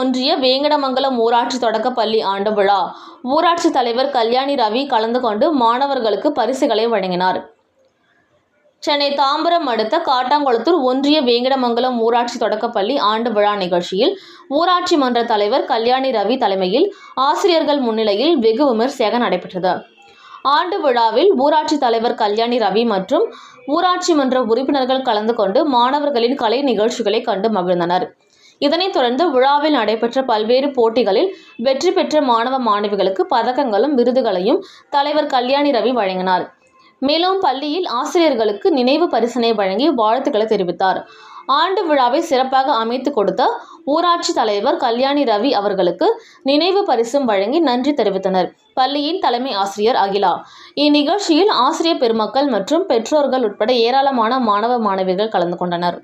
ஒன்றிய வேங்கடமங்கலம் ஊராட்சி தொடக்கப்பள்ளி ஆண்டு விழா. ஊராட்சி தலைவர் கல்யாணி ரவி கலந்து கொண்டு மாணவர்களுக்கு பரிசுகளை வழங்கினார். சென்னை தாம்பரம் அடுத்த காட்டாங்குளத்தூர் ஒன்றிய வேங்கடமங்கலம் ஊராட்சி தொடக்கப்பள்ளி ஆண்டு விழா நிகழ்ச்சியில் ஊராட்சி மன்ற தலைவர் கல்யாணி ரவி தலைமையில் ஆசிரியர்கள் முன்னிலையில் வெகு விமர்சையாக நடைபெற்றது. ஆண்டு விழாவில் ஊராட்சி தலைவர் கல்யாணி ரவி மற்றும் ஊராட்சி மன்ற உறுப்பினர்கள் கலந்து கொண்டு மாணவர்களின் கலை நிகழ்ச்சிகளை கண்டு மகிழ்ந்தனர். இதனைத் தொடர்ந்து விழாவில் நடைபெற்ற பல்வேறு போட்டிகளில் வெற்றி பெற்ற மாணவ மாணவிகளுக்கு பதக்கங்களும் விருதுகளையும் தலைவர் கல்யாணி ரவி வழங்கினார். மேலும் பள்ளியில் ஆசிரியர்களுக்கு நினைவு பரிசினை வழங்கி வாழ்த்துக்களை தெரிவித்தார். ஆண்டு விழாவை சிறப்பாக அமைத்து கொடுத்த ஊராட்சி தலைவர் கல்யாணி ரவி அவர்களுக்கு நினைவு பரிசும் வழங்கி நன்றி தெரிவித்தனர். பள்ளியின் தலைமை ஆசிரியர் அகிலா. இந்நிகழ்ச்சியில் ஆசிரியர் பெருமக்கள் மற்றும் பெற்றோர்கள் உட்பட ஏராளமான மாணவ மாணவிகள் கலந்து கொண்டனர்.